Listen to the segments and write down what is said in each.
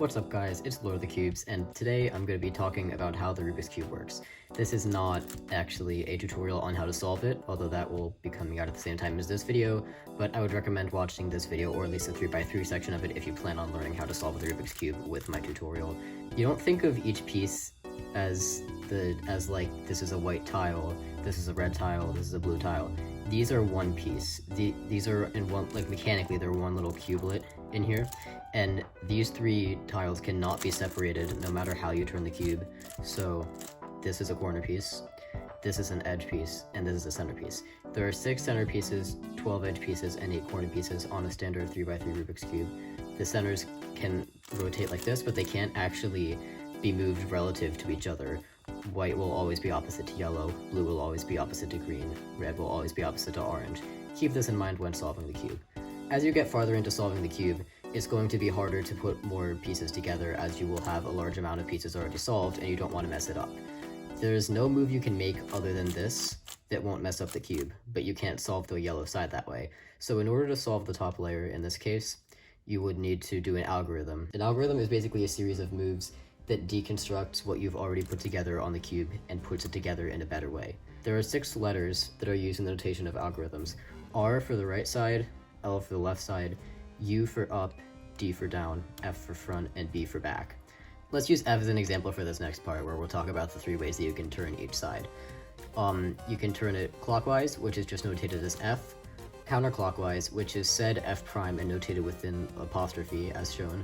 What's up guys, it's Lord of the Cubes, and today I'm going to be talking about how the Rubik's Cube works. This is not actually a tutorial on how to solve it, although that will be coming out at the same time as this video, but I would recommend watching this video, or at least the 3x3 section of it, if you plan on learning how to solve the Rubik's Cube with my tutorial. You don't think of each piece as like, this is a white tile, this is a red tile, this is a blue tile. These are one piece. These are in one, like mechanically, they're one little cubelet in here, and these three tiles cannot be separated no matter how you turn the cube. So this is a corner piece, this is an edge piece, and this is a center piece. There are 6 center pieces, 12 edge pieces, and 8 corner pieces on a standard 3x3 Rubik's Cube. The centers can rotate like this, but they can't actually be moved relative to each other. White will always be opposite to yellow, blue will always be opposite to green, red will always be opposite to orange. Keep this in mind when solving the cube. As you get farther into solving the cube, it's going to be harder to put more pieces together, as you will have a large amount of pieces already solved and you don't want to mess it up. There is no move you can make other than this that won't mess up the cube, but you can't solve the yellow side that way. So in order to solve the top layer in this case, you would need to do an algorithm. An algorithm is basically a series of moves that deconstructs what you've already put together on the cube and puts it together in a better way. There are 6 letters that are used in the notation of algorithms. R for the right side, L for the left side, U for up, D for down, F for front, and B for back. Let's use F as an example for this next part, where we'll talk about the 3 ways that you can turn each side. You can turn it clockwise, which is just notated as F, counterclockwise, which is said F prime and notated within apostrophe as shown,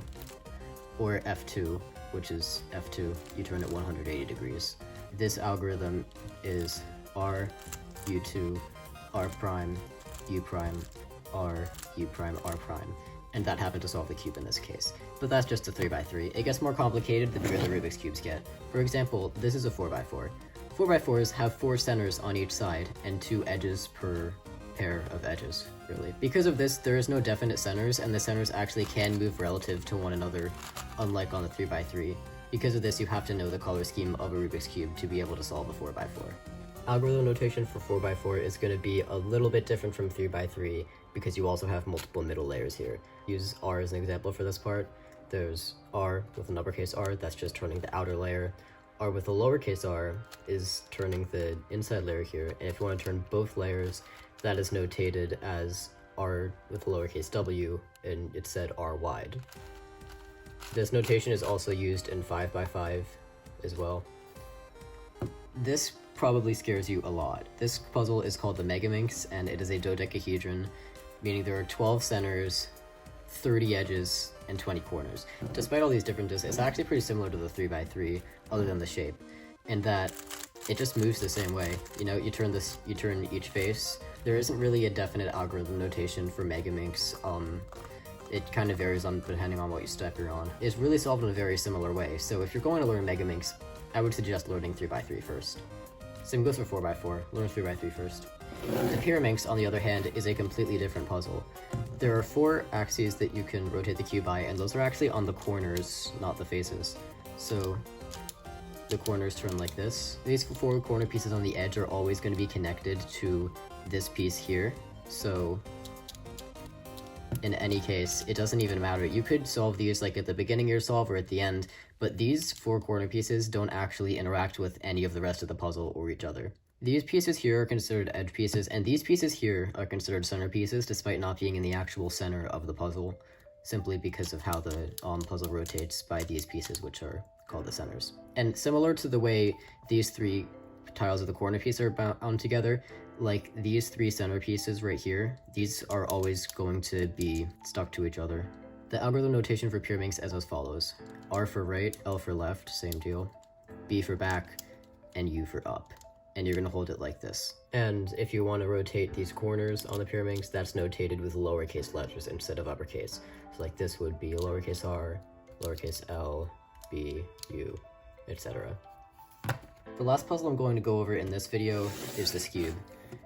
or F2, which is F2, you turn it 180 degrees. This algorithm is R, U2, R prime, U prime, R, U prime, R prime, and that happened to solve the cube in this case. But that's just a 3x3. It gets more complicated the bigger the Rubik's Cubes get. For example, this is a 4x4. 4x4s have 4 centers on each side and 2 edges per pair of edges, really. Because of this, there is no definite centers, and the centers actually can move relative to one another, unlike on the 3x3. Because of this, you have to know the color scheme of a Rubik's Cube to be able to solve a 4x4. Algorithm notation for 4x4 is going to be a little bit different from 3x3 because you also have multiple middle layers here. Use R as an example for this part. There's R with an uppercase R, that's just turning the outer layer. R with a lowercase r is turning the inside layer here, and if you want to turn both layers, that is notated as R with a lowercase w, and it's said R wide. This notation is also used in 5x5 as well. This probably scares you a lot. This puzzle is called the Megaminx, and it is a dodecahedron, meaning there are 12 centers, 30 edges, and 20 corners. Despite all these differences, it's actually pretty similar to the 3x3, other than the shape, in that it just moves the same way. You know, you turn each face. There isn't really a definite algorithm notation for Megaminx. It kind of varies depending on what step you're on. It's really solved in a very similar way, so if you're going to learn Megaminx, I would suggest learning 3x3 first. Same goes for 4x4, learn 3x3 first. The Pyraminx, on the other hand, is a completely different puzzle. There are 4 axes that you can rotate the cube by, and those are actually on the corners, not the faces. So the corners turn like this. These 4 corner pieces on the edge are always going to be connected to this piece here, so in any case, it doesn't even matter. You could solve these like at the beginning of your solve or at the end, but these 4 corner pieces don't actually interact with any of the rest of the puzzle or each other. These pieces here are considered edge pieces, and these pieces here are considered center pieces despite not being in the actual center of the puzzle, simply because of how the puzzle rotates by these pieces, which are called the centers. And similar to the way these 3 tiles of the corner piece are bound together, like these 3 center pieces right here, these are always going to be stuck to each other. The algorithm notation for Pyraminx is as follows: R for right, L for left, same deal, B for back, and U for up. And you're going to hold it like this. And if you want to rotate these corners on the Pyraminx, that's notated with lowercase letters instead of uppercase. So like this would be lowercase r, lowercase l, b, u, etc. The last puzzle I'm going to go over in this video is the Skewb.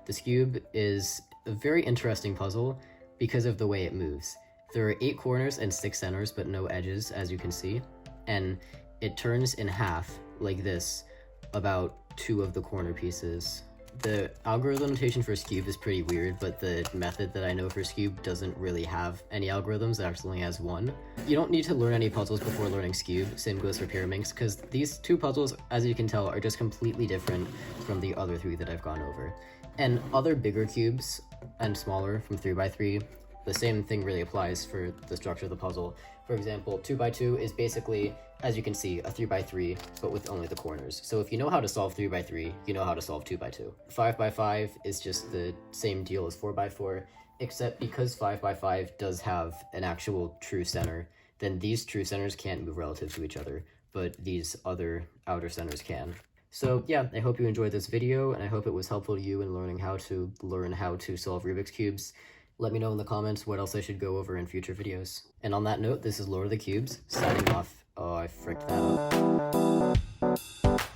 The Skewb is a very interesting puzzle because of the way it moves. There are 8 corners and 6 centers, but no edges, as you can see. And it turns in half, like this, about 2 of the corner pieces The algorithm notation for Skewb is pretty weird, but the method that I know for Skewb doesn't really have any algorithms, it actually only has one. You don't need to learn any puzzles before learning Skewb, same goes for Pyraminx, because these two puzzles, as you can tell, are just completely different from the other three that I've gone over. And other bigger cubes, and smaller, from 3x3, the same thing really applies for the structure of the puzzle. For example, 2x2 is basically, as you can see, a 3x3, but with only the corners. So if you know how to solve 3x3, you know how to solve 2x2. 5x5 is just the same deal as 4x4, except because 5x5 does have an actual true center, then these true centers can't move relative to each other, but these other outer centers can. So yeah, I hope you enjoyed this video, and I hope it was helpful to you in learning how to solve Rubik's Cubes. Let me know in the comments what else I should go over in future videos. And on that note, this is Lord of the Cubes, signing off. Oh, I fricked that up.